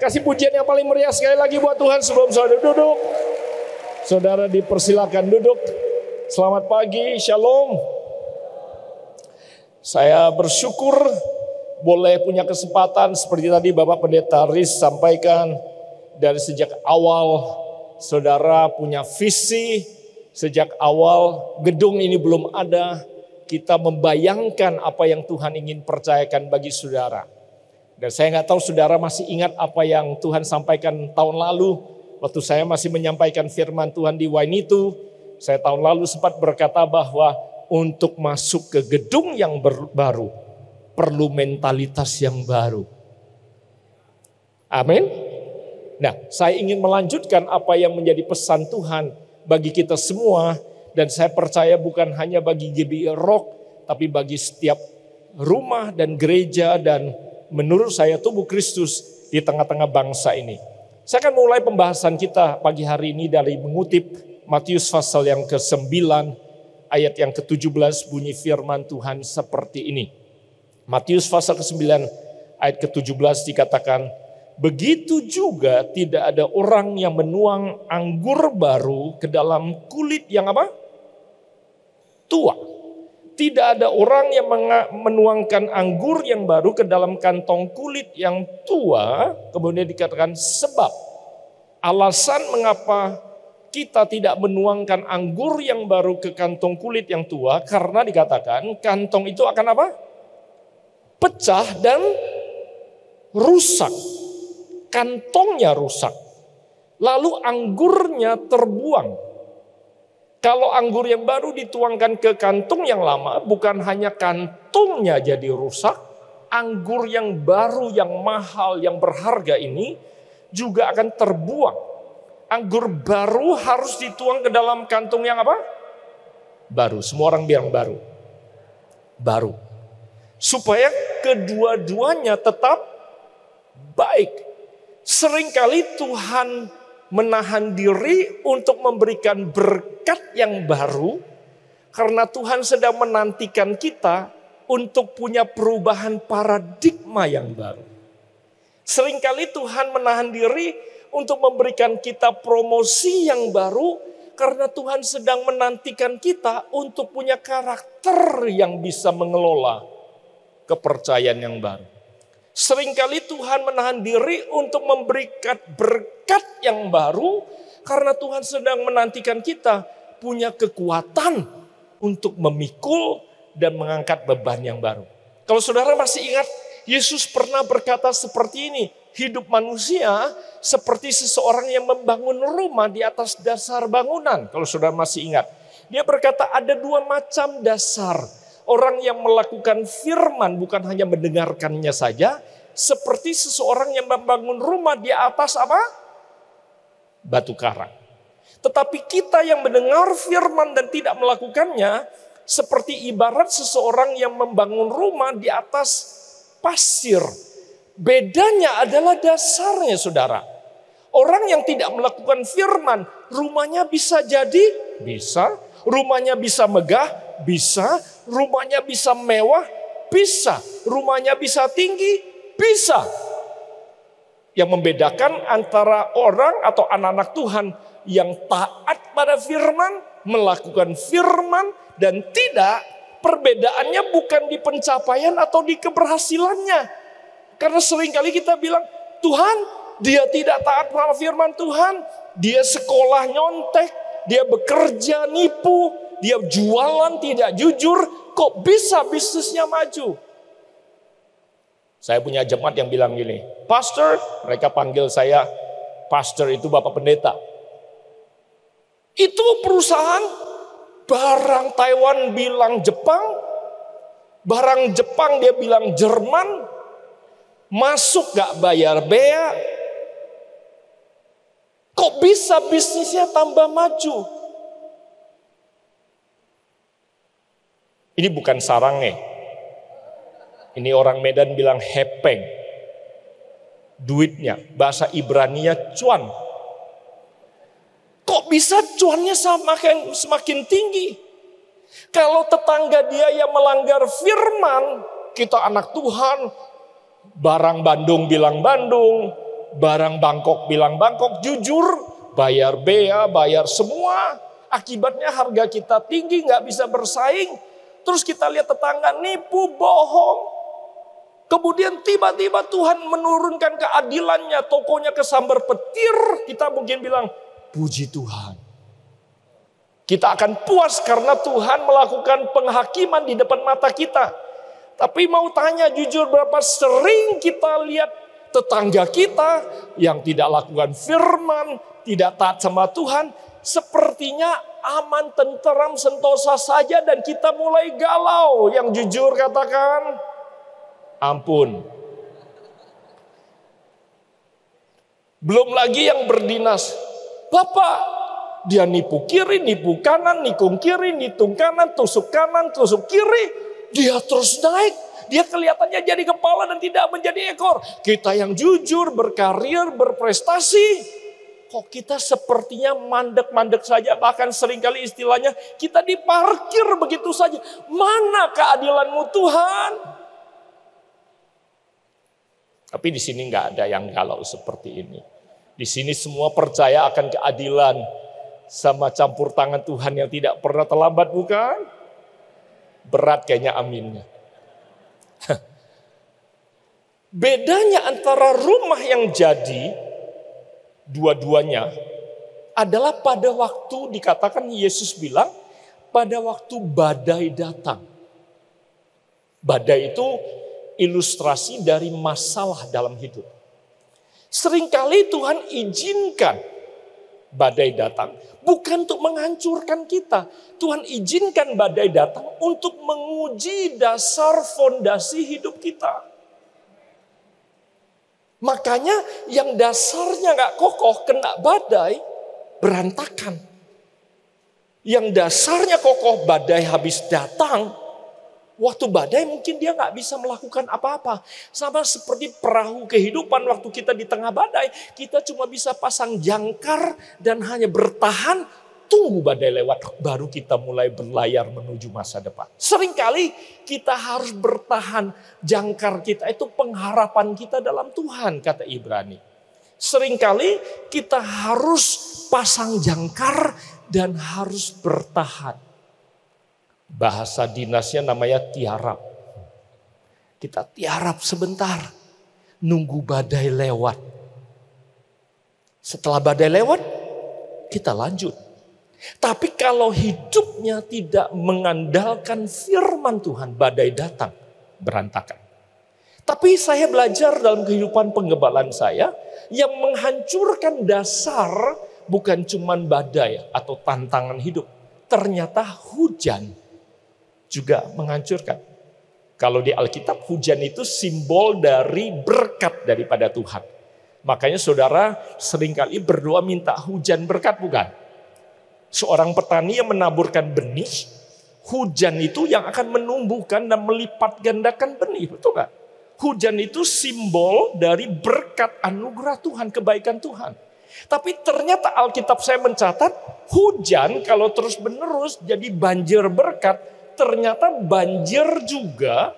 Kasih pujian yang paling meriah sekali lagi buat Tuhan sebelum saudara duduk. Saudara dipersilakan duduk. Selamat pagi, shalom. Saya bersyukur boleh punya kesempatan seperti tadi Bapak Pendeta Riz sampaikan. Dari sejak awal saudara punya visi, sejak awal gedung ini belum ada, kita membayangkan apa yang Tuhan ingin percayakan bagi saudara. Dan saya nggak tahu saudara masih ingat apa yang Tuhan sampaikan tahun lalu. Waktu saya masih menyampaikan firman Tuhan di Wainitu, saya tahun lalu sempat berkata bahwa untuk masuk ke gedung yang baru, perlu mentalitas yang baru. Amin. Nah, saya ingin melanjutkan apa yang menjadi pesan Tuhan bagi kita semua. Dan saya percaya bukan hanya bagi GBI Rock, tapi bagi setiap rumah dan gereja dan menurut saya tubuh Kristus di tengah-tengah bangsa ini. Saya akan mulai pembahasan kita pagi hari ini dari mengutip Matius pasal yang ke-9 ayat yang ke-17 bunyi firman Tuhan seperti ini. Matius pasal ke-9 ayat ke-17 dikatakan, begitu juga tidak ada orang yang menuang anggur baru ke dalam kulit yang apa? Tua. Tidak ada orang yang menuangkan anggur yang baru ke dalam kantong kulit yang tua. Kemudian dikatakan sebab. Alasan mengapa kita tidak menuangkan anggur yang baru ke kantong kulit yang tua. Karena dikatakan kantong itu akan apa? Pecah dan rusak. Kantongnya rusak. Lalu anggurnya terbuang. Kalau anggur yang baru dituangkan ke kantung yang lama, bukan hanya kantungnya jadi rusak, anggur yang baru, yang mahal, yang berharga ini juga akan terbuang. Anggur baru harus dituang ke dalam kantung yang apa? Baru. Semua orang bilang baru. Baru. Supaya kedua-duanya tetap baik. Seringkali Tuhan menahan diri untuk memberikan berkat yang baru karena Tuhan sedang menantikan kita untuk punya perubahan paradigma yang baru. Seringkali Tuhan menahan diri untuk memberikan kita promosi yang baru karena Tuhan sedang menantikan kita untuk punya karakter yang bisa mengelola kepercayaan yang baru. Seringkali Tuhan menahan diri untuk memberikan berkat yang baru karena Tuhan sedang menantikan kita punya kekuatan untuk memikul dan mengangkat beban yang baru. Kalau saudara masih ingat, Yesus pernah berkata seperti ini, hidup manusia seperti seseorang yang membangun rumah di atas dasar bangunan. Kalau saudara masih ingat, dia berkata ada dua macam dasar. Orang yang melakukan firman bukan hanya mendengarkannya saja, seperti seseorang yang membangun rumah di atas apa? Batu karang. Tetapi kita yang mendengar firman dan tidak melakukannya, seperti ibarat seseorang yang membangun rumah di atas pasir. Bedanya adalah dasarnya, saudara. Orang yang tidak melakukan firman, rumahnya bisa jadi, bisa. Rumahnya bisa megah, bisa. Rumahnya bisa mewah, bisa. Rumahnya bisa tinggi, bisa. Yang membedakan antara orang atau anak-anak Tuhan yang taat pada firman, melakukan firman dan tidak, perbedaannya bukan di pencapaian atau di keberhasilannya. Karena seringkali kita bilang, Tuhan, dia tidak taat pada firman Tuhan, dia sekolah nyontek, dia bekerja nipu, dia jualan tidak jujur, kok bisa bisnisnya maju? Saya punya jemaat yang bilang gini, Pastor, mereka panggil saya, Pastor itu Bapak Pendeta. Itu perusahaan, barang Taiwan bilang Jepang, barang Jepang dia bilang Jerman, masuk gak bayar bea. Kok bisa bisnisnya tambah maju? Ini bukan sarangnya. Ini orang Medan bilang hepeng. Duitnya, bahasa Ibrania cuan. Kok bisa cuannya semakin tinggi? Kalau tetangga dia yang melanggar firman, kita anak Tuhan, barang Bandung bilang Bandung, barang Bangkok bilang Bangkok, jujur, bayar bea, bayar semua. Akibatnya harga kita tinggi, nggak bisa bersaing. Terus kita lihat tetangga nipu, bohong. Kemudian tiba-tiba Tuhan menurunkan keadilannya, tokonya kesambar petir. Kita mungkin bilang, puji Tuhan. Kita akan puas karena Tuhan melakukan penghakiman di depan mata kita. Tapi mau tanya jujur, berapa sering kita lihat tetangga kita yang tidak lakukan firman, tidak taat sama Tuhan, sepertinya aman, tenteram, sentosa saja dan kita mulai galau. Yang jujur katakan, ampun. Belum lagi yang berdinas. Bapak, dia nipu kiri, nipu kanan, nikung kiri, nitung kanan, tusuk kiri. Dia terus naik. Dia kelihatannya jadi kepala dan tidak menjadi ekor. Kita yang jujur, berkarir, berprestasi. Kok kita sepertinya mandek-mandek saja. Bahkan seringkali istilahnya kita diparkir begitu saja. Mana keadilan-Mu Tuhan? Tapi di sini nggak ada yang galau seperti ini. Di sini semua percaya akan keadilan. Sama campur tangan Tuhan yang tidak pernah terlambat, bukan? Berat kayaknya aminnya. Bedanya antara rumah yang jadi, dua-duanya, adalah pada waktu dikatakan Yesus bilang, pada waktu badai datang. Badai itu ilustrasi dari masalah dalam hidup. Seringkali Tuhan izinkan badai datang. Bukan untuk menghancurkan kita. Tuhan izinkan badai datang untuk menguji dasar fondasi hidup kita. Makanya yang dasarnya gak kokoh kena badai berantakan. Yang dasarnya kokoh badai habis datang. Waktu badai mungkin dia gak bisa melakukan apa-apa. Sama seperti perahu kehidupan waktu kita di tengah badai. Kita cuma bisa pasang jangkar dan hanya bertahan. Tunggu badai lewat. Baru kita mulai berlayar menuju masa depan. Seringkali kita harus bertahan. Jangkar kita itu pengharapan kita dalam Tuhan, kata Ibrani. Seringkali kita harus pasang jangkar dan harus bertahan. Bahasa dinasnya namanya tiarap. Kita tiarap sebentar. Nunggu badai lewat. Setelah badai lewat, kita lanjut. Tapi kalau hidupnya tidak mengandalkan firman Tuhan, badai datang, berantakan. Tapi saya belajar dalam kehidupan penggebalan saya, yang menghancurkan dasar bukan cuma badai atau tantangan hidup. Ternyata hujan juga menghancurkan. Kalau di Alkitab hujan itu simbol dari berkat daripada Tuhan. Makanya saudara seringkali berdoa minta hujan berkat, bukan? Seorang petani yang menaburkan benih, hujan itu yang akan menumbuhkan dan melipat gandakan benih, betul gak? Hujan itu simbol dari berkat anugerah Tuhan, kebaikan Tuhan. Tapi ternyata Alkitab saya mencatat hujan kalau terus menerus jadi banjir berkat. Ternyata banjir juga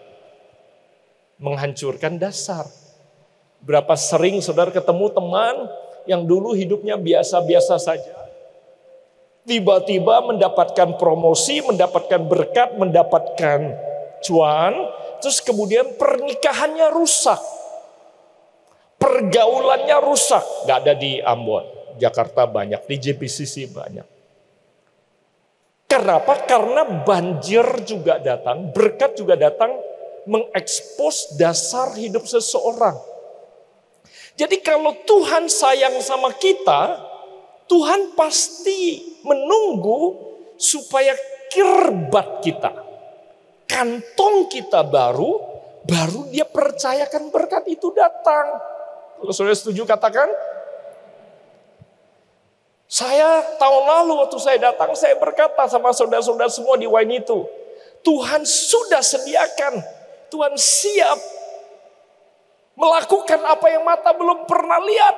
menghancurkan dasar. Berapa sering saudara ketemu teman yang dulu hidupnya biasa-biasa saja. Tiba-tiba mendapatkan promosi, mendapatkan berkat, mendapatkan cuan. Terus kemudian pernikahannya rusak. Pergaulannya rusak. Gak ada di Ambon, Jakarta banyak, di JPCC banyak. Kenapa? Karena banjir juga datang, berkat juga datang mengekspos dasar hidup seseorang. Jadi kalau Tuhan sayang sama kita, Tuhan pasti menunggu supaya kirbat kita, kantong kita baru dia percayakan berkat itu datang. Kalau saudara setuju katakan. Saya tahun lalu waktu saya datang, saya berkata sama saudara-saudara semua di wine itu, Tuhan sudah sediakan, Tuhan siap melakukan apa yang mata belum pernah lihat,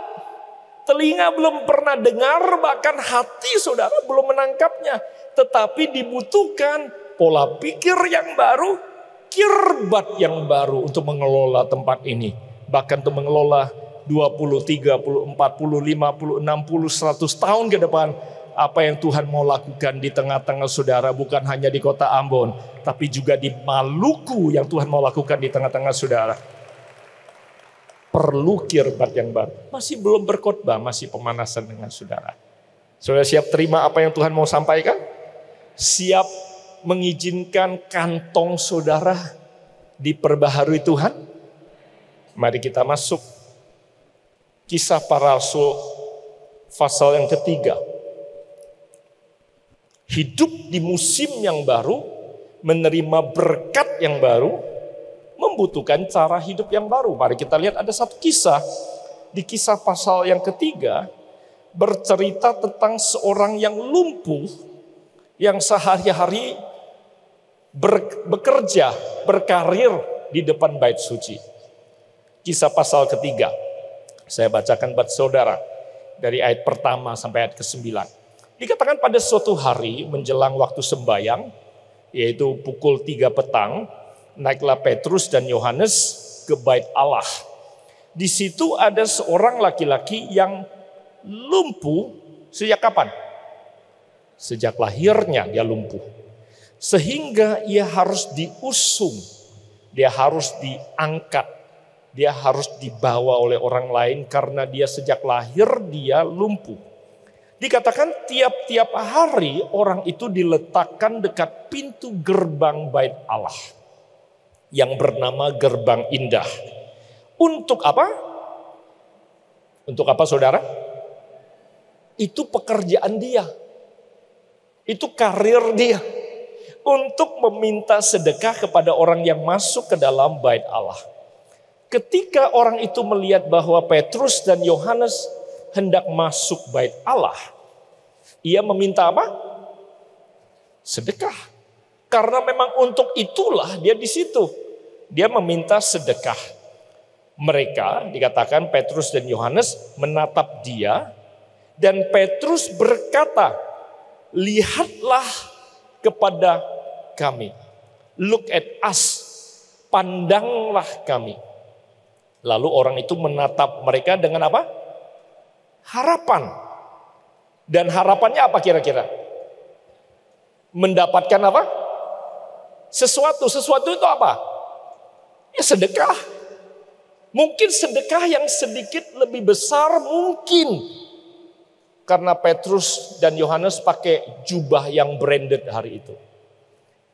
telinga belum pernah dengar, bahkan hati saudara belum menangkapnya. Tetapi dibutuhkan pola pikir yang baru, kirbat yang baru untuk mengelola tempat ini. Bahkan untuk mengelola 20, 30, 40, 50, 60, 100 tahun ke depan. Apa yang Tuhan mau lakukan di tengah-tengah saudara, bukan hanya di kota Ambon, tapi juga di Maluku yang Tuhan mau lakukan di tengah-tengah saudara. Perlu kirbat yang baru. Masih belum berkhotbah, masih pemanasan dengan saudara. Saudara siap terima apa yang Tuhan mau sampaikan? Siap mengizinkan kantong saudara diperbaharui Tuhan? Mari kita masuk Kisah Para Rasul pasal yang ketiga. Hidup di musim yang baru, menerima berkat yang baru, membutuhkan cara hidup yang baru. Mari kita lihat ada satu kisah. Di Kisah pasal yang ketiga, bercerita tentang seorang yang lumpuh, yang sehari-hari bekerja, berkarir di depan bait suci. Kisah pasal ketiga. Saya bacakan buat saudara dari ayat pertama sampai ayat ke-9. Dikatakan pada suatu hari menjelang waktu sembahyang, yaitu pukul 3 petang, naiklah Petrus dan Yohanes ke bait Allah. Di situ ada seorang laki-laki yang lumpuh sejak kapan? Sejak lahirnya dia lumpuh. Sehingga ia harus diusung, dia harus diangkat, dia harus dibawa oleh orang lain karena dia sejak lahir dia lumpuh. Dikatakan tiap-tiap hari orang itu diletakkan dekat pintu gerbang bait Allah yang bernama Gerbang Indah. Untuk apa? Untuk apa saudara? Itu pekerjaan dia. Itu karir dia. Untuk meminta sedekah kepada orang yang masuk ke dalam bait Allah. Ketika orang itu melihat bahwa Petrus dan Yohanes hendak masuk bait Allah, ia meminta apa? Sedekah. Karena memang untuk itulah dia di situ. Dia meminta sedekah. Mereka, dikatakan Petrus dan Yohanes menatap dia, dan Petrus berkata, lihatlah kepada kami. Look at us. Pandanglah kami. Lalu orang itu menatap mereka dengan apa? Harapan. Dan harapannya apa kira-kira? Mendapatkan apa? Sesuatu. Sesuatu itu apa? Ya sedekah. Mungkin sedekah yang sedikit lebih besar mungkin. Karena Petrus dan Yohanes pakai jubah yang branded hari itu.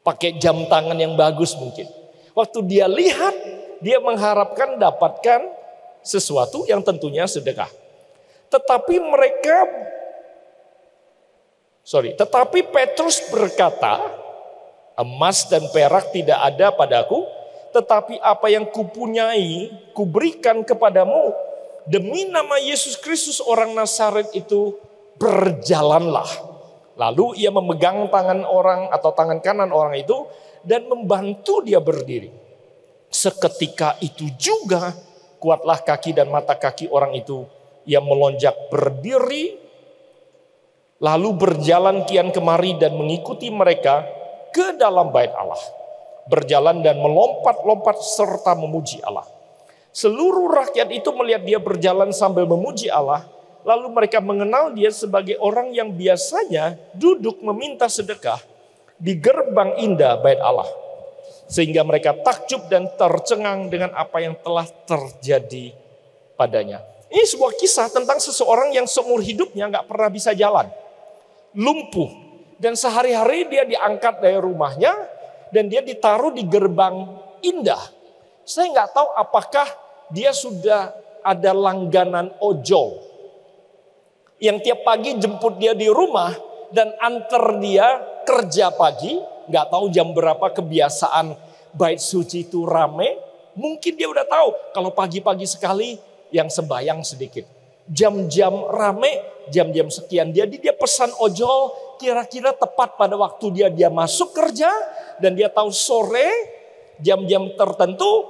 Pakai jam tangan yang bagus mungkin. Waktu dia lihat, dia mengharapkan dapatkan sesuatu yang tentunya sedekah. Tetapi Petrus berkata, emas dan perak tidak ada padaku, tetapi apa yang kupunyai, kuberikan kepadamu. Demi nama Yesus Kristus orang Nazaret itu, berjalanlah. Lalu ia memegang tangan orang atau tangan kanan orang itu dan membantu dia berdiri. Seketika itu juga kuatlah kaki dan mata kaki orang itu. Ia melonjak berdiri, lalu berjalan kian kemari dan mengikuti mereka ke dalam bait Allah. Berjalan dan melompat-lompat serta memuji Allah. Seluruh rakyat itu melihat dia berjalan sambil memuji Allah. Lalu mereka mengenal dia sebagai orang yang biasanya duduk meminta sedekah di gerbang indah bait Allah. Sehingga mereka takjub dan tercengang dengan apa yang telah terjadi padanya. Ini sebuah kisah tentang seseorang yang seumur hidupnya gak pernah bisa jalan. Lumpuh. Dan sehari-hari dia diangkat dari rumahnya dan dia ditaruh di gerbang indah. Saya gak tahu apakah dia sudah ada langganan ojol. Yang tiap pagi jemput dia di rumah dan antar dia kerja pagi. Gak tahu jam berapa kebiasaan bait suci itu rame. Mungkin dia udah tahu kalau pagi-pagi sekali yang sembahyang sedikit. Jam-jam rame, jam-jam sekian. Jadi dia pesan ojol kira-kira tepat pada waktu dia masuk kerja. Dan dia tahu sore jam-jam tertentu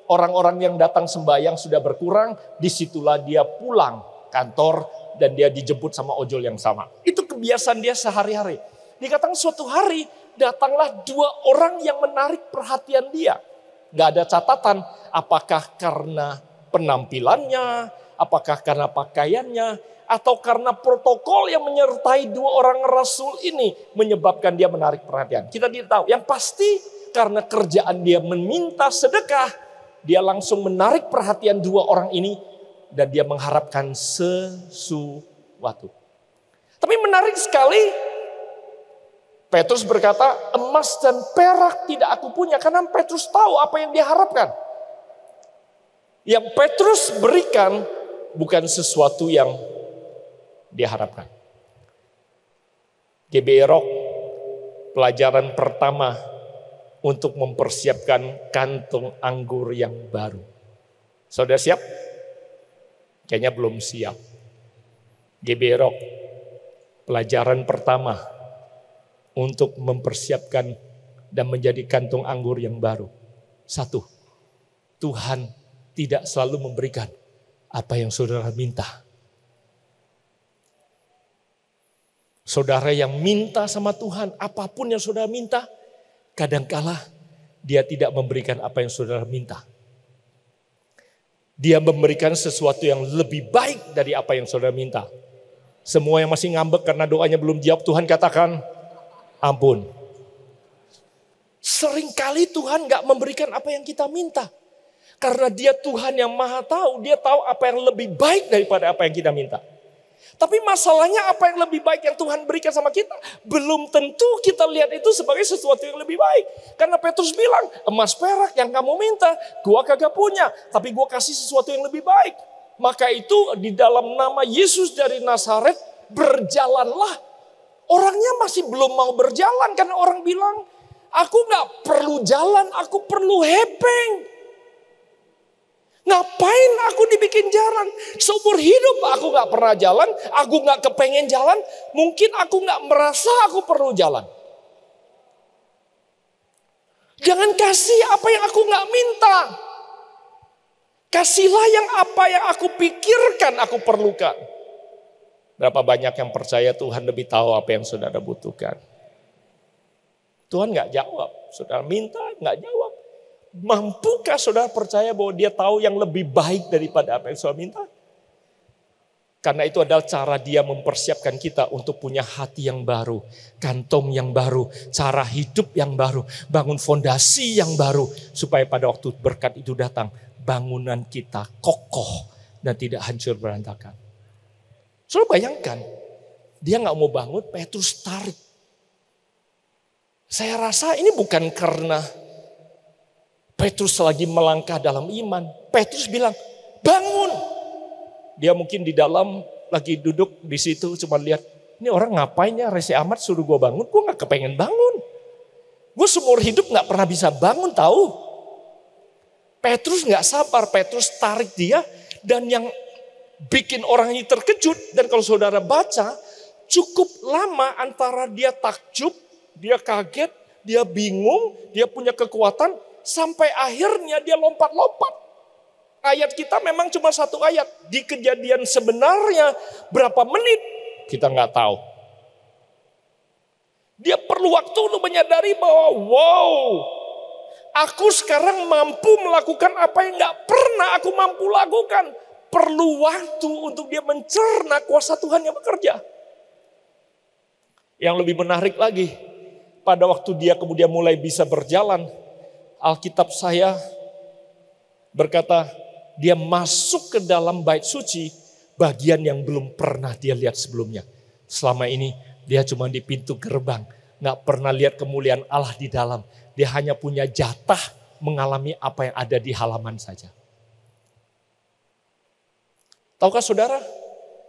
orang-orang yang datang sembahyang sudah berkurang. Disitulah dia pulang kantor dan dia dijemput sama ojol yang sama. Itu kebiasaan dia sehari-hari. Dikatakan suatu hari datanglah dua orang yang menarik perhatian dia. Gak ada catatan apakah karena penampilannya, Apakah karena pakaiannya atau karena protokol yang menyertai dua orang rasul ini menyebabkan dia menarik perhatian. Kita tidak tahu. Yang pasti karena kerjaan dia meminta sedekah, dia langsung menarik perhatian dua orang ini dan dia mengharapkan sesuatu. Tapi menarik sekali, Petrus berkata, emas dan perak tidak aku punya. Karena Petrus tahu apa yang dia harapkan. Yang Petrus berikan bukan sesuatu yang dia harapkan. GBI Rock, pelajaran pertama untuk mempersiapkan kantung anggur yang baru. Saudara siap? Kayaknya belum siap. GBI Rock, pelajaran pertama untuk mempersiapkan dan menjadi kantung anggur yang baru. Satu, Tuhan tidak selalu memberikan apa yang saudara minta. Saudara yang minta sama Tuhan, apapun yang saudara minta, kadangkala dia tidak memberikan apa yang saudara minta. Dia memberikan sesuatu yang lebih baik dari apa yang saudara minta. Semua yang masih ngambek karena doanya belum jawab, Tuhan katakan, ampun. Seringkali Tuhan gak memberikan apa yang kita minta. Karena dia Tuhan yang maha tahu. Dia tahu apa yang lebih baik daripada apa yang kita minta. Tapi masalahnya apa yang lebih baik yang Tuhan berikan sama kita, belum tentu kita lihat itu sebagai sesuatu yang lebih baik. Karena Petrus bilang, emas perak yang kamu minta, gua kagak punya. Tapi gua kasih sesuatu yang lebih baik. Maka itu di dalam nama Yesus dari Nazaret, berjalanlah. Orangnya masih belum mau berjalan karena orang bilang, aku gak perlu jalan, aku perlu hepeng. Ngapain aku dibikin jalan? Seumur hidup aku gak pernah jalan, aku gak kepengen jalan, mungkin aku gak merasa aku perlu jalan. Jangan kasih apa yang aku gak minta. Kasihlah yang apa yang aku pikirkan aku perlukan. Berapa banyak yang percaya Tuhan lebih tahu apa yang saudara butuhkan. Tuhan gak jawab, saudara minta gak jawab. Mampukah saudara percaya bahwa dia tahu yang lebih baik daripada apa yang saudara minta? Karena itu adalah cara dia mempersiapkan kita untuk punya hati yang baru, kantong yang baru, cara hidup yang baru, bangun fondasi yang baru. Supaya pada waktu berkat itu datang, bangunan kita kokoh dan tidak hancur berantakan. Saudara bayangkan, dia gak mau bangun, Petrus tarik. Saya rasa ini bukan karena Petrus lagi melangkah dalam iman. Petrus bilang, bangun. Dia mungkin di dalam lagi duduk di situ cuma lihat, ini orang ngapain ya rese amat suruh gue bangun. Gue gak kepengen bangun. Gue seumur hidup gak pernah bisa bangun tahu. Petrus gak sabar, Petrus tarik dia. Dan yang bikin orang ini terkejut, dan kalau saudara baca, cukup lama antara dia takjub, dia kaget, dia bingung, dia punya kekuatan, sampai akhirnya dia lompat-lompat. Ayat kita memang cuma satu ayat. Di kejadian sebenarnya berapa menit kita nggak tahu. Dia perlu waktu untuk menyadari bahwa wow, aku sekarang mampu melakukan apa yang nggak pernah aku mampu lakukan. Perlu waktu untuk dia mencerna kuasa Tuhan yang bekerja. Yang lebih menarik lagi, pada waktu dia kemudian mulai bisa berjalan, Alkitab saya berkata dia masuk ke dalam bait suci bagian yang belum pernah dia lihat sebelumnya. Selama ini dia cuma di pintu gerbang, gak pernah lihat kemuliaan Allah di dalam. Dia hanya punya jatah mengalami apa yang ada di halaman saja. Tahukah saudara,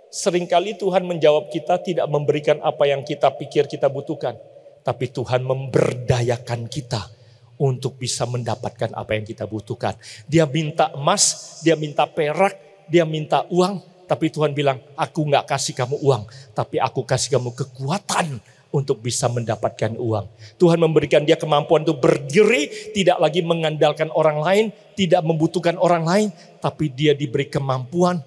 seringkali Tuhan menjawab kita tidak memberikan apa yang kita pikir kita butuhkan. Tapi Tuhan memberdayakan kita untuk bisa mendapatkan apa yang kita butuhkan. Dia minta emas, dia minta perak, dia minta uang. Tapi Tuhan bilang, aku gak kasih kamu uang. Tapi aku kasih kamu kekuatan untuk bisa mendapatkan uang. Tuhan memberikan dia kemampuan untuk berdiri, tidak lagi mengandalkan orang lain, tidak membutuhkan orang lain. Tapi dia diberi kemampuan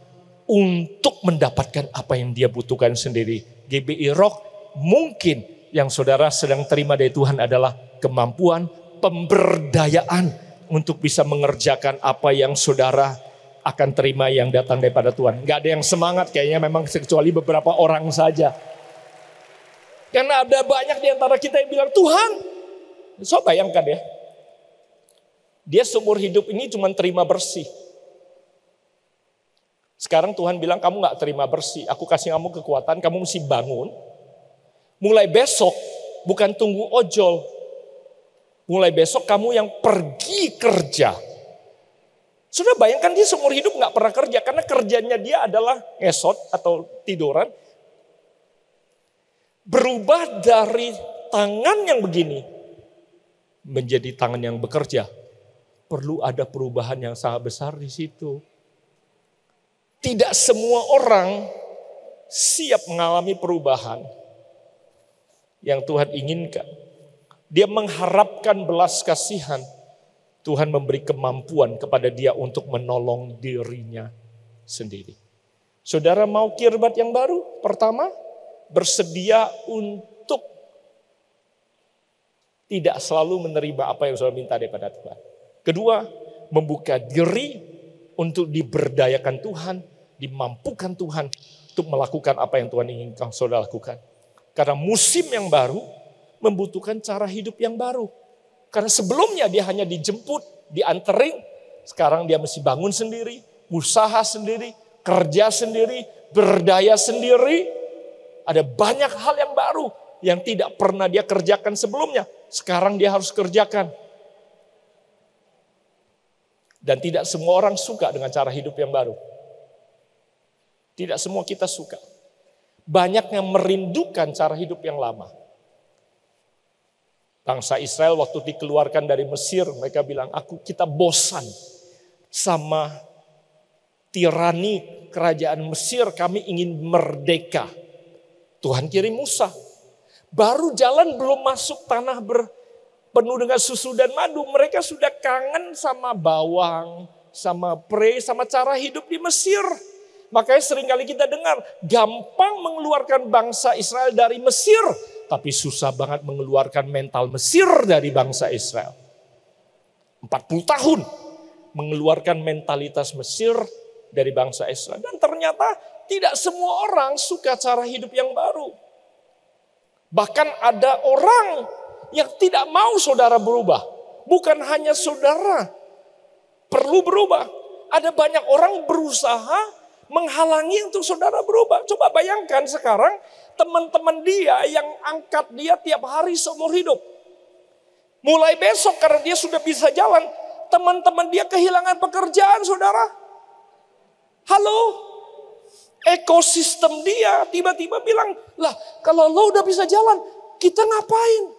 untuk mendapatkan apa yang dia butuhkan sendiri. GBI Rock mungkin yang saudara sedang terima dari Tuhan adalah kemampuan pemberdayaan untuk bisa mengerjakan apa yang saudara akan terima yang datang daripada Tuhan. Gak ada yang semangat kayaknya memang kecuali beberapa orang saja. Karena ada banyak di antara kita yang bilang, Tuhan, so bayangkan ya, dia seumur hidup ini cuma terima bersih. Sekarang Tuhan bilang kamu gak terima bersih, aku kasih kamu kekuatan, kamu mesti bangun. Mulai besok, bukan tunggu ojol. Mulai besok kamu yang pergi kerja. Sudah bayangkan dia seumur hidup gak pernah kerja, karena kerjanya dia adalah ngesot atau tiduran. Berubah dari tangan yang begini, menjadi tangan yang bekerja. Perlu ada perubahan yang sangat besar di situ. Tidak semua orang siap mengalami perubahan yang Tuhan inginkan. Dia mengharapkan belas kasihan. Tuhan memberi kemampuan kepada dia untuk menolong dirinya sendiri. Saudara mau kirbat yang baru? Pertama, bersedia untuk tidak selalu menerima apa yang saudara minta daripada Tuhan. Kedua, membuka diri untuk diberdayakan Tuhan, dimampukan Tuhan untuk melakukan apa yang Tuhan inginkan saudara lakukan. Karena musim yang baru membutuhkan cara hidup yang baru. Karena sebelumnya dia hanya dijemput, dianterin. Sekarang dia mesti bangun sendiri, usaha sendiri, kerja sendiri, berdaya sendiri. Ada banyak hal yang baru yang tidak pernah dia kerjakan sebelumnya. Sekarang dia harus kerjakan. Dan tidak semua orang suka dengan cara hidup yang baru. Tidak semua kita suka. Banyak yang merindukan cara hidup yang lama. Bangsa Israel waktu dikeluarkan dari Mesir, mereka bilang, kita bosan sama tirani kerajaan Mesir, kami ingin merdeka. Tuhan kirim Musa. Baru jalan belum masuk tanah penuh dengan susu dan madu, mereka sudah kangen sama bawang, sama prei, sama cara hidup di Mesir. Makanya seringkali kita dengar, gampang mengeluarkan bangsa Israel dari Mesir, tapi susah banget mengeluarkan mental Mesir dari bangsa Israel. 40 tahun mengeluarkan mentalitas Mesir dari bangsa Israel. Dan ternyata tidak semua orang suka cara hidup yang baru. Bahkan ada orang yang tidak mau saudara berubah. Bukan hanya saudara perlu berubah. Ada banyak orang berusaha menghalangi untuk saudara berubah. Coba bayangkan sekarang teman-teman dia yang angkat dia tiap hari seumur hidup. Mulai besok karena dia sudah bisa jalan, teman-teman dia kehilangan pekerjaan saudara. Halo? Ekosistem dia tiba-tiba bilang, lah kalau lo udah bisa jalan, kita ngapain?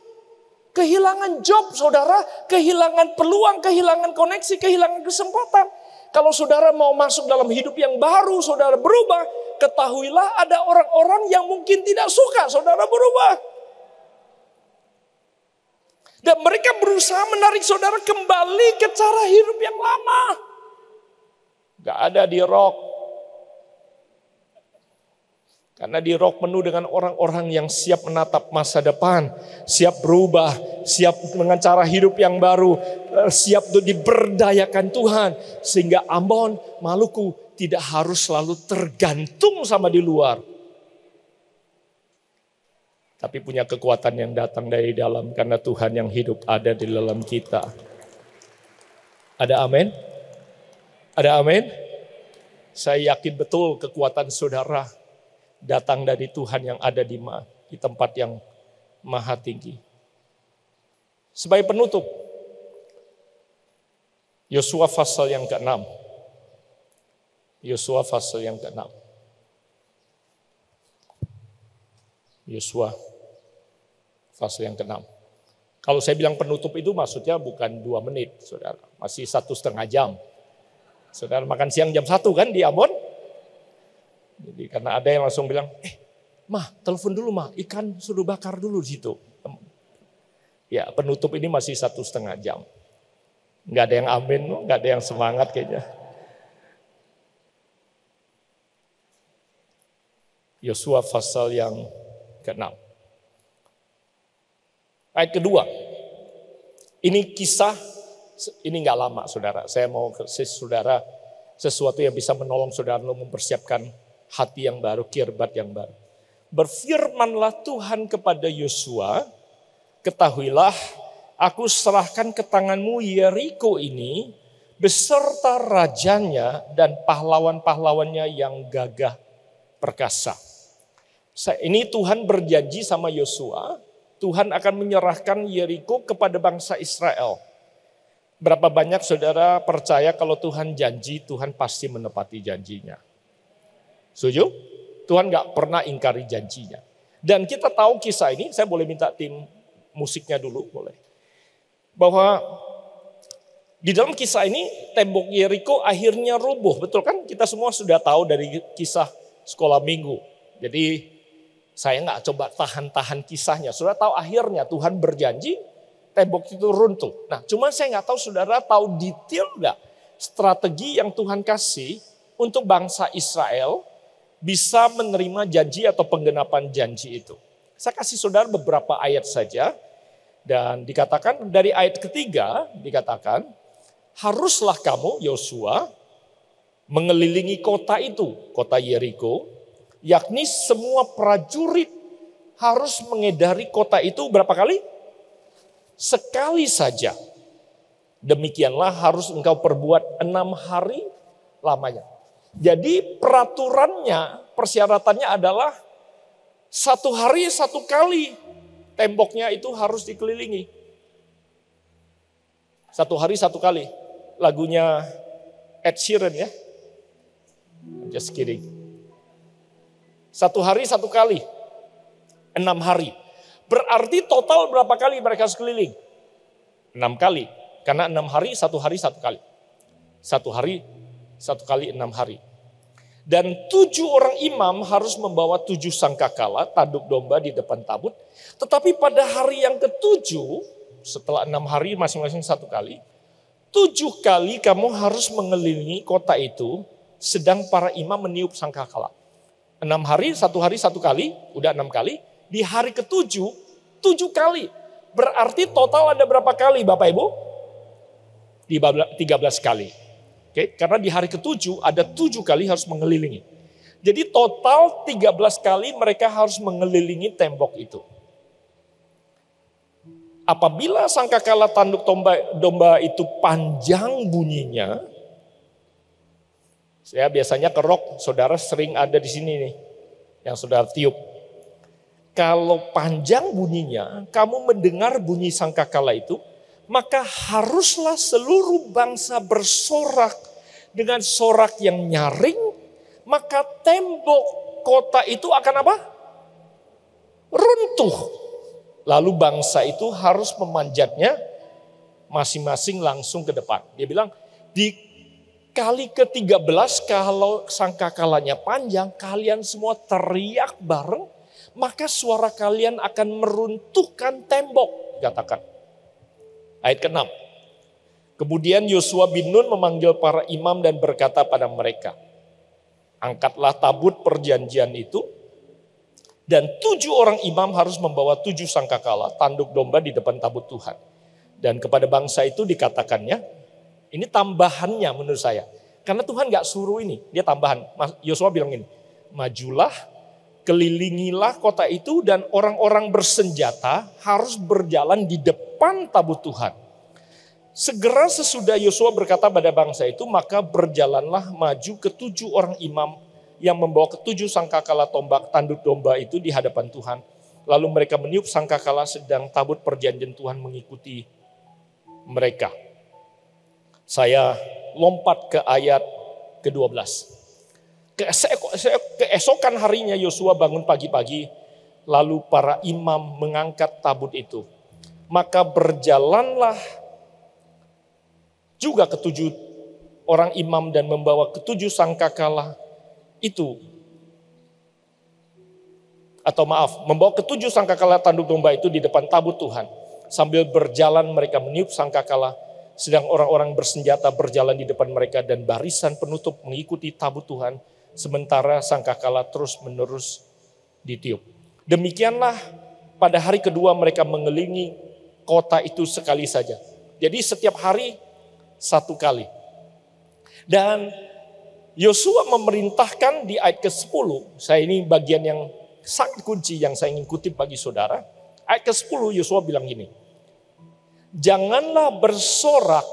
Kehilangan job saudara, kehilangan peluang, kehilangan koneksi, kehilangan kesempatan. Kalau saudara mau masuk dalam hidup yang baru, saudara berubah, ketahuilah ada orang-orang yang mungkin tidak suka saudara berubah. Dan mereka berusaha menarik saudara kembali ke cara hidup yang lama. Gak ada di rock. Karena di rock penuh dengan orang-orang yang siap menatap masa depan, siap berubah, siap dengan cara hidup yang baru, siap untuk diberdayakan Tuhan. Sehingga Ambon, Maluku tidak harus selalu tergantung sama di luar. Tapi punya kekuatan yang datang dari dalam karena Tuhan yang hidup ada di dalam kita. Ada amin? Ada amin? Saya yakin betul kekuatan saudara datang dari Tuhan yang ada di tempat yang maha tinggi. Sebagai penutup, Yosua pasal yang ke-6. Yosua pasal yang ke-6. Yosua pasal yang ke-6. Kalau saya bilang penutup itu maksudnya bukan 2 menit, saudara. Masih 1,5 jam. Saudara makan siang jam 1 kan di Ambon? Jadi karena ada yang langsung bilang, Mah telepon dulu mah, ikan suruh bakar dulu di situ. Ya penutup ini masih 1,5 jam. Nggak ada yang amin, nggak ada yang semangat kayaknya. Yosua pasal yang ke-6. Ayat kedua. Ini kisah, ini nggak lama saudara. Saya mau kasih saudara sesuatu yang bisa menolong saudara mempersiapkan hati yang baru, kirbat yang baru. Berfirmanlah Tuhan kepada Yosua, ketahuilah aku serahkan ke tanganmu Yeriko ini beserta rajanya dan pahlawan-pahlawannya yang gagah perkasa. Ini Tuhan berjanji sama Yosua, Tuhan akan menyerahkan Yeriko kepada bangsa Israel. Berapa banyak saudara percaya kalau Tuhan janji, Tuhan pasti menepati janjinya? Setuju? Tuhan gak pernah ingkari janjinya. Dan kita tahu kisah ini, saya boleh minta tim musiknya dulu, boleh. Bahwa di dalam kisah ini tembok Yeriko akhirnya roboh, betul kan? Kita semua sudah tahu dari kisah sekolah minggu. Jadi saya gak coba tahan-tahan kisahnya. Sudah tahu akhirnya Tuhan berjanji, tembok itu runtuh. Nah, cuma saya gak tahu saudara tahu detail gak strategi yang Tuhan kasih untuk bangsa Israel bisa menerima janji atau penggenapan janji itu. Saya kasih saudara beberapa ayat saja. Dan dikatakan dari ayat ketiga, dikatakan, haruslah kamu Yosua mengelilingi kota itu, kota Yeriko, yakni semua prajurit harus mengedari kota itu berapa kali? Sekali saja. Demikianlah harus engkau perbuat 6 hari lamanya. Jadi peraturannya, persyaratannya adalah 1 hari 1 kali temboknya itu harus dikelilingi. 1 hari 1 kali. Lagunya Ed Sheeran ya. Just kidding. 1 hari 1 kali. 6 hari. Berarti total berapa kali mereka sekeliling? 6 kali. Karena 6 hari 1 hari 1 kali. 1 hari 1 kali 6 hari. Dan 7 orang imam harus membawa 7 sangkakala, tanduk domba di depan tabut. Tetapi pada hari yang ke-7, setelah 6 hari masing-masing 1 kali, 7 kali kamu harus mengelilingi kota itu, sedang para imam meniup sangkakala. 6 hari 1 kali, udah 6 kali. Di hari ke-7, 7 kali. Berarti total ada berapa kali Bapak Ibu? 13 kali. Oke, karena di hari ke-7 ada 7 kali harus mengelilingi. Jadi total 13 kali mereka harus mengelilingi tembok itu. Apabila sangkakala tanduk domba itu panjang bunyinya, saya biasanya kerok, saudara sering ada di sini nih, yang saudara tiup. Kalau panjang bunyinya, kamu mendengar bunyi sangkakala itu, maka haruslah seluruh bangsa bersorak dengan sorak yang nyaring, maka tembok kota itu akan apa? Runtuh. Lalu bangsa itu harus memanjatnya masing-masing langsung ke depan. Dia bilang, di kali ke-13 kalau sangkakalanya panjang, kalian semua teriak bareng, maka suara kalian akan meruntuhkan tembok, katakan. Ayat ke-6. Kemudian Yosua bin Nun memanggil para imam dan berkata pada mereka, angkatlah tabut perjanjian itu, dan 7 orang imam harus membawa 7 sangkakala, tanduk domba di depan tabut Tuhan. Dan kepada bangsa itu dikatakannya, ini tambahannya menurut saya. Karena Tuhan gak suruh ini, dia tambahan. Yosua bilang ini, majulah, kelilingilah kota itu dan orang-orang bersenjata harus berjalan di depan tabut Tuhan. Segera sesudah Yosua berkata pada bangsa itu, maka berjalanlah maju ke-7 orang imam yang membawa ke-7 sangkakala tombak tanduk domba itu di hadapan Tuhan. Lalu mereka meniup sangkakala sedang tabut perjanjian Tuhan mengikuti mereka. Saya lompat ke ayat ke-12. Keesokan harinya Yosua bangun pagi-pagi, lalu para imam mengangkat tabut itu. Maka berjalanlah juga ke-7 orang imam dan membawa ke-7 sangkakala itu. Atau maaf, membawa ke-7 sangkakala tanduk domba itu di depan tabut Tuhan. Sambil berjalan mereka meniup sangkakala, sedang orang-orang bersenjata berjalan di depan mereka dan barisan penutup mengikuti tabut Tuhan. Sementara sangkakala terus menerus ditiup. Demikianlah pada hari kedua mereka mengelilingi kota itu sekali saja. Jadi setiap hari 1 kali. Dan Yosua memerintahkan di ayat ke-10. Saya ini bagian yang sangat kunci yang saya ingin kutip bagi saudara. Ayat ke-10 Yosua bilang gini. Janganlah bersorak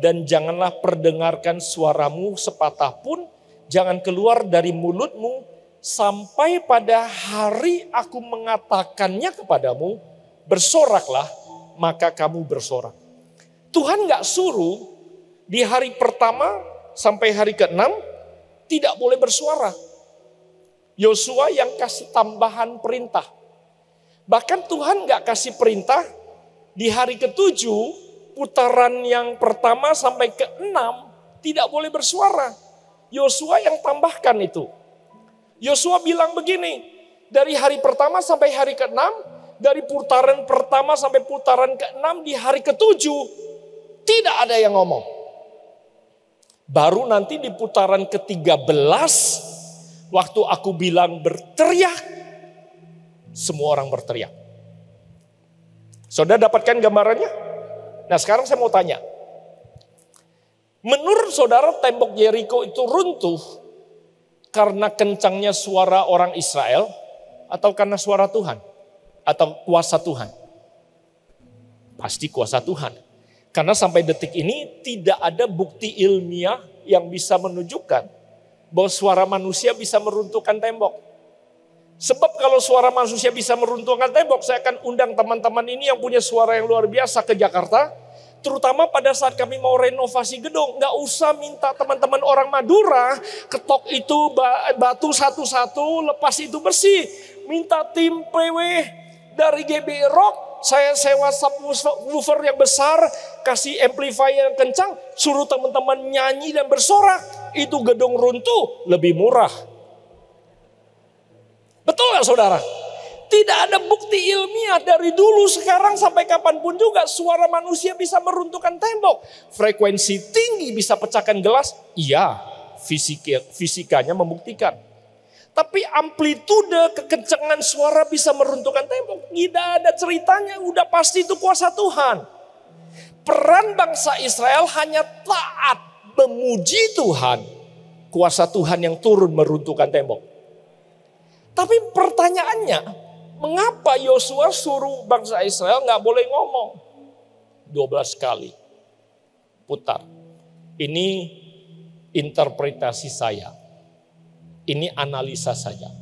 dan janganlah perdengarkan suaramu sepatah pun. Jangan keluar dari mulutmu sampai pada hari aku mengatakannya kepadamu. Bersoraklah, maka kamu bersorak. Tuhan gak suruh di hari pertama sampai hari ke-6 tidak boleh bersuara. Yosua yang kasih tambahan perintah. Bahkan Tuhan gak kasih perintah di hari ke-7, putaran yang pertama sampai ke-6 tidak boleh bersuara. Yosua yang tambahkan itu. Yosua bilang begini, dari hari pertama sampai hari ke-6, dari putaran pertama sampai putaran ke-6 di hari ke-7, tidak ada yang ngomong. Baru nanti di putaran ke-13, waktu aku bilang berteriak, semua orang berteriak. Saudara dapatkan gambarannya? Nah sekarang saya mau tanya. Menurut saudara tembok Yeriko itu runtuh karena kencangnya suara orang Israel atau karena suara Tuhan? Atau kuasa Tuhan? Pasti kuasa Tuhan. Karena sampai detik ini tidak ada bukti ilmiah yang bisa menunjukkan bahwa suara manusia bisa meruntuhkan tembok. Sebab kalau suara manusia bisa meruntuhkan tembok, saya akan undang teman-teman ini yang punya suara yang luar biasa ke Jakarta. Terutama pada saat kami mau renovasi gedung. Nggak usah minta teman-teman orang Madura ketok itu batu satu-satu, lepas itu bersih. Minta tim PW dari GBI Rock. Saya sewa subwoofer yang besar, kasih amplifier yang kencang, suruh teman-teman nyanyi dan bersorak. Itu gedung runtuh lebih murah. Betul gak saudara? Tidak ada bukti ilmiah dari dulu, sekarang sampai kapanpun juga suara manusia bisa meruntuhkan tembok. Frekuensi tinggi bisa pecahkan gelas, iya, fisikanya membuktikan. Tapi amplitude kekencangan suara bisa meruntuhkan tembok. Tidak ada ceritanya, udah pasti itu kuasa Tuhan. Peran bangsa Israel hanya taat memuji Tuhan. Kuasa Tuhan yang turun meruntuhkan tembok. Tapi pertanyaannya, mengapa Yosua suruh bangsa Israel gak boleh ngomong? 12 kali. Putar. Ini interpretasi saya. Ini analisa saja.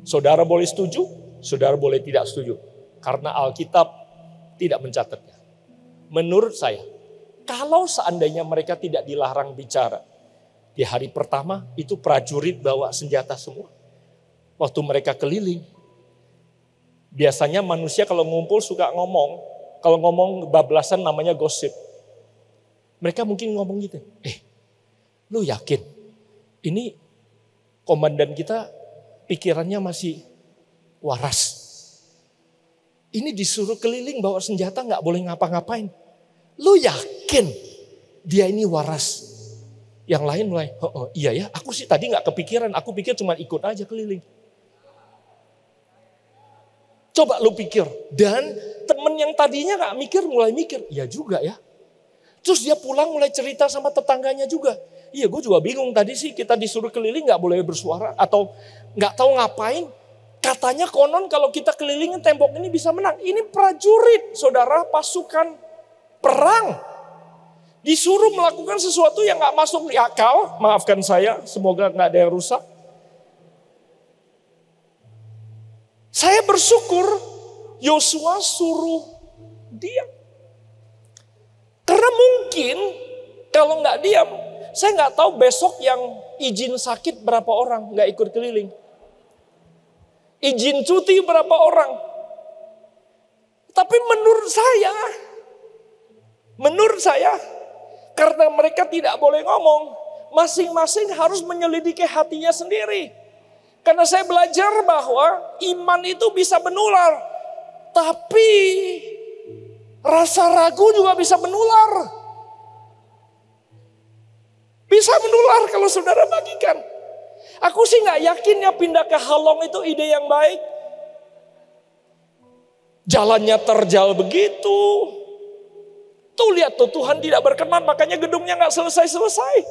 Saudara boleh setuju, saudara boleh tidak setuju. Karena Alkitab tidak mencatatnya. Menurut saya, kalau seandainya mereka tidak dilarang bicara, di hari pertama itu prajurit bawa senjata semua. Waktu mereka keliling, biasanya manusia kalau ngumpul suka ngomong. Kalau ngomong bablasan namanya gosip. Mereka mungkin ngomong gitu, lu yakin ini komandan kita pikirannya masih waras. Ini disuruh keliling bawa senjata gak boleh ngapa-ngapain. Lu yakin dia ini waras? Yang lain mulai, iya ya, aku sih tadi gak kepikiran. Aku pikir cuma ikut aja keliling. Coba lu pikir. Dan temen yang tadinya gak mikir mulai mikir. Iya juga ya. Terus dia pulang mulai cerita sama tetangganya juga. Iya gue juga bingung tadi sih kita disuruh keliling gak boleh bersuara. Atau gak tahu ngapain. Katanya konon kalau kita kelilingin tembok ini bisa menang. Ini prajurit saudara, pasukan perang. Disuruh melakukan sesuatu yang gak masuk di akal. Maafkan saya, semoga gak ada yang rusak. Saya bersyukur Yosua suruh diam. Karena mungkin kalau gak diam, saya nggak tahu besok yang izin sakit berapa orang nggak ikut keliling. Izin cuti berapa orang. Tapi menurut saya, karena mereka tidak boleh ngomong, masing-masing harus menyelidiki hatinya sendiri. Karena saya belajar bahwa iman itu bisa menular, tapi rasa ragu juga bisa menular. Bisa menular kalau saudara bagikan. Aku sih gak yakin ya pindah ke Halong itu ide yang baik. Jalannya terjal begitu. Tuh lihat tuh Tuhan tidak berkenan makanya gedungnya gak selesai-selesai.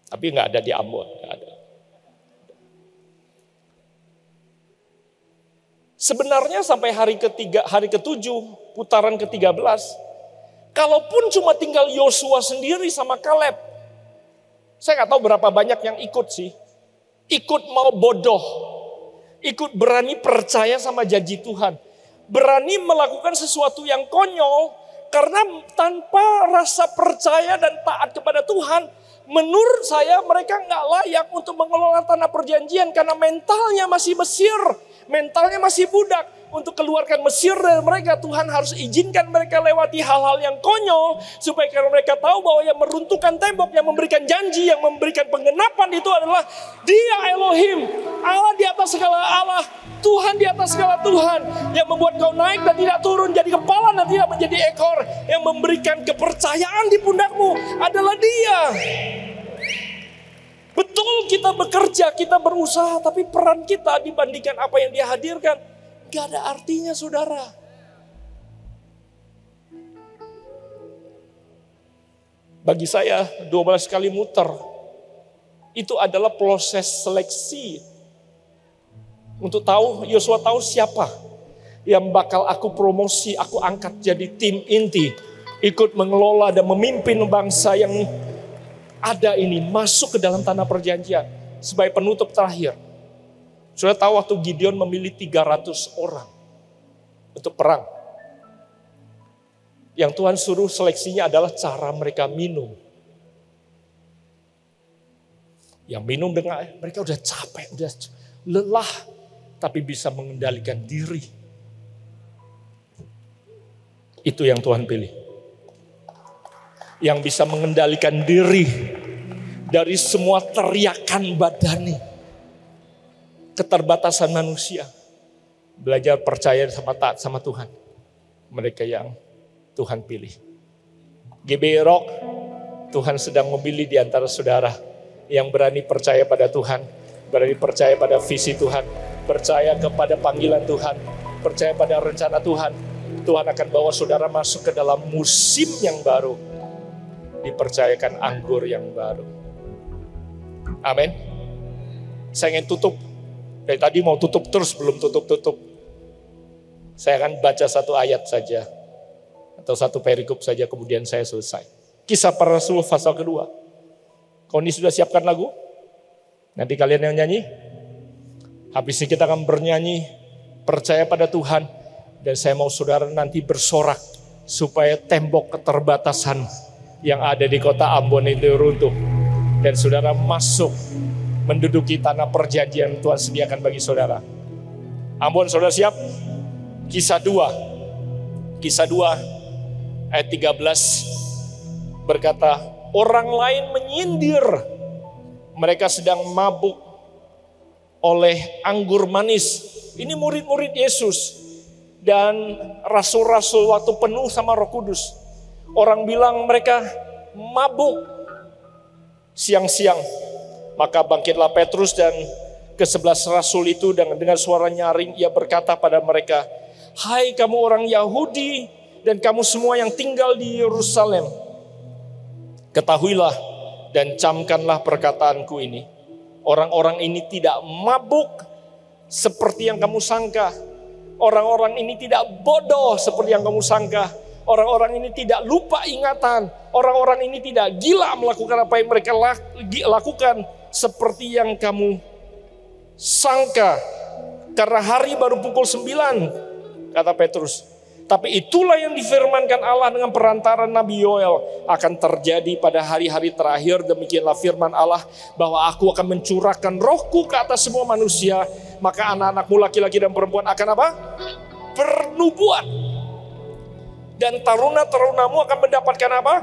Tapi nggak ada di Ambon, nggak ada. Sebenarnya sampai hari ketujuh, putaran ke-13, kalaupun cuma tinggal Yosua sendiri sama Kaleb, saya nggak tahu berapa banyak yang ikut sih. Ikut mau bodoh, ikut berani percaya sama janji Tuhan. Berani melakukan sesuatu yang konyol, karena tanpa rasa percaya dan taat kepada Tuhan, menurut saya mereka nggak layak untuk mengelola tanah perjanjian, karena mentalnya masih Mesir. Mentalnya masih budak. Untuk keluarkan Mesir dari mereka, Tuhan harus izinkan mereka lewati hal-hal yang konyol. Supaya kalau mereka tahu bahwa yang meruntuhkan tembok, yang memberikan janji, yang memberikan penggenapan itu adalah Dia Elohim. Allah di atas segala Allah. Tuhan di atas segala Tuhan. Yang membuat kau naik dan tidak turun, jadi kepala dan tidak menjadi ekor. Yang memberikan kepercayaan di pundakmu adalah Dia. Betul kita bekerja, kita berusaha, tapi peran kita dibandingkan apa yang Dia hadirkan, gak ada artinya, saudara. Bagi saya 12 kali muter, itu adalah proses seleksi. Untuk tahu, Yosua tahu siapa yang bakal aku promosi, aku angkat jadi tim inti. Ikut mengelola dan memimpin bangsa yang ada ini masuk ke dalam tanah perjanjian sebagai penutup terakhir. Sudah tahu waktu Gideon memilih 300 orang untuk perang. Yang Tuhan suruh seleksinya adalah cara mereka minum. Yang minum dengan mereka udah capek, udah lelah, tapi bisa mengendalikan diri. Itu yang Tuhan pilih. Yang bisa mengendalikan diri dari semua teriakan badani, keterbatasan manusia. Belajar percaya sama taat sama Tuhan. Mereka yang Tuhan pilih. GBI Rock, Tuhan sedang memilih di antara saudara yang berani percaya pada Tuhan, berani percaya pada visi Tuhan, percaya kepada panggilan Tuhan, percaya pada rencana Tuhan. Tuhan akan bawa saudara masuk ke dalam musim yang baru. Dipercayakan anggur yang baru. Amin. Saya ingin tutup. Dari tadi mau tutup terus, belum tutup-tutup. Saya akan baca satu ayat saja. Atau satu perikop saja, kemudian saya selesai. Kisah Para Rasul pasal kedua. Kau ini sudah siapkan lagu? Nanti kalian yang nyanyi. Habis ini kita akan bernyanyi percaya pada Tuhan. Dan saya mau saudara nanti bersorak supaya tembok keterbatasan yang ada di kota Ambon itu runtuh. Dan saudara masuk menduduki tanah perjanjian Tuhan sediakan bagi saudara. Ambon, saudara siap? Kisah 2. Kisah 2 ayat 13 berkata, orang lain menyindir mereka sedang mabuk oleh anggur manis. Ini murid-murid Yesus dan rasul-rasul waktu penuh sama Roh Kudus. Orang bilang mereka mabuk siang-siang. Maka bangkitlah Petrus dan ke-11 rasul itu dengan suara nyaring ia berkata pada mereka, hai kamu orang Yahudi dan kamu semua yang tinggal di Yerusalem, ketahuilah dan camkanlah perkataanku ini. Orang-orang ini tidak mabuk seperti yang kamu sangka. Orang-orang ini tidak bodoh seperti yang kamu sangka. Orang-orang ini tidak lupa ingatan. Orang-orang ini tidak gila melakukan apa yang mereka lakukan seperti yang kamu sangka. Karena hari baru pukul 9, kata Petrus. Tapi itulah yang difirmankan Allah dengan perantara Nabi Yoel akan terjadi pada hari-hari terakhir. Demikianlah firman Allah bahwa aku akan mencurahkan rohku ke atas semua manusia. Maka anak-anakmu laki-laki dan perempuan akan apa? Bernubuat. Dan taruna-tarunamu akan mendapatkan apa?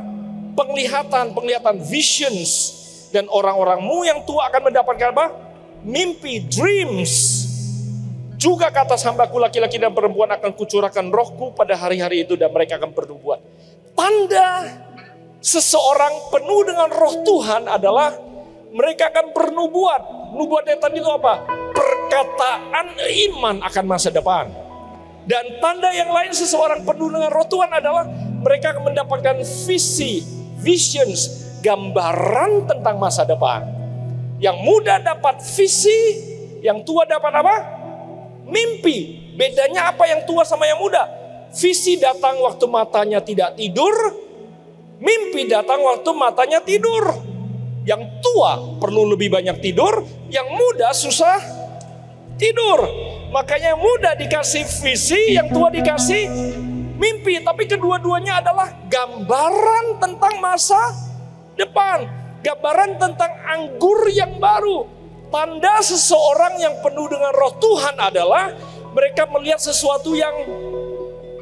Penglihatan, visions. Dan orang-orangmu yang tua akan mendapatkan apa? Mimpi, dreams. Juga ke atas hambaku laki-laki dan perempuan akan kucurahkan rohku pada hari-hari itu dan mereka akan bernubuat. Tanda seseorang penuh dengan roh Tuhan adalah mereka akan bernubuat. Nubuatnya tadi itu apa? Perkataan iman akan masa depan. Dan tanda yang lain seseorang penuh dengan roh Tuhan adalah mereka akan mendapatkan visi, visions, gambaran tentang masa depan. Yang muda dapat visi, yang tua dapat apa? Mimpi. Bedanya apa yang tua sama yang muda? Visi datang waktu matanya tidak tidur, mimpi datang waktu matanya tidur. Yang tua perlu lebih banyak tidur, yang muda susah tidur. Makanya yang muda dikasih visi, yang tua dikasih mimpi. Tapi kedua-duanya adalah gambaran tentang masa depan. Gambaran tentang anggur yang baru. Tanda seseorang yang penuh dengan roh Tuhan adalah mereka melihat sesuatu yang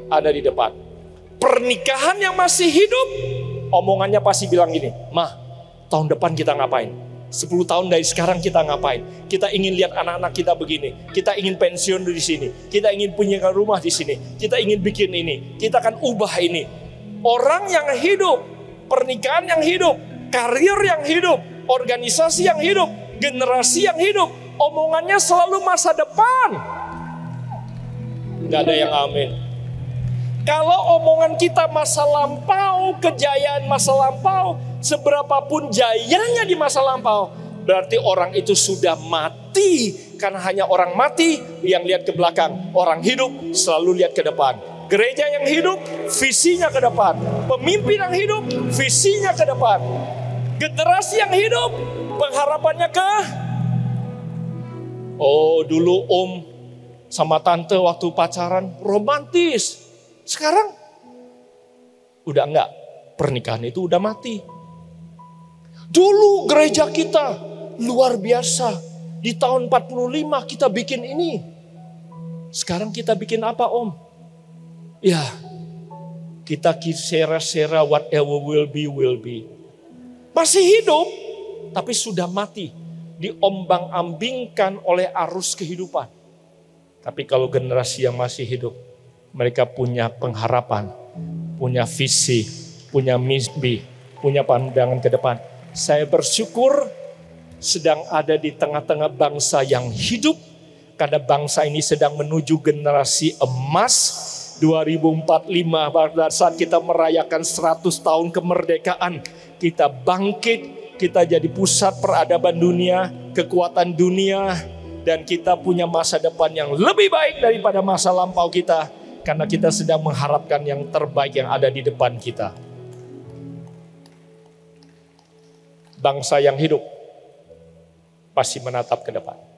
ada di depan. Pernikahan yang masih hidup, omongannya pasti bilang gini, "Mah, tahun depan kita ngapain? 10 tahun dari sekarang kita ngapain? Kita ingin lihat anak-anak kita begini. Kita ingin pensiun di sini. Kita ingin punya rumah di sini. Kita ingin bikin ini. Kita akan ubah ini." Orang yang hidup, pernikahan yang hidup, karir yang hidup, organisasi yang hidup, generasi yang hidup, omongannya selalu masa depan. Gak ada yang amin. Kalau omongan kita masa lampau, kejayaan masa lampau, seberapapun jayanya di masa lampau, berarti orang itu sudah mati. Karena hanya orang mati yang lihat ke belakang. Orang hidup selalu lihat ke depan. Gereja yang hidup, visinya ke depan. Pemimpin yang hidup, visinya ke depan. Generasi yang hidup, pengharapannya ke... Oh, dulu om sama tante waktu pacaran romantis. Sekarang udah enggak, pernikahan itu udah mati. Dulu gereja kita luar biasa. Di tahun 45 kita bikin ini. Sekarang kita bikin apa om? Ya, kita sera-sera whatever will be, will be. Masih hidup, tapi sudah mati. Diombang-ambingkan oleh arus kehidupan. Tapi kalau generasi yang masih hidup, mereka punya pengharapan, punya visi, punya mimpi, punya pandangan ke depan. Saya bersyukur sedang ada di tengah-tengah bangsa yang hidup, karena bangsa ini sedang menuju generasi emas 2045. Pada saat kita merayakan 100 tahun kemerdekaan, kita bangkit, kita jadi pusat peradaban dunia, kekuatan dunia, dan kita punya masa depan yang lebih baik daripada masa lampau kita, karena kita sedang mengharapkan yang terbaik yang ada di depan kita. Bangsa yang hidup pasti menatap ke depan.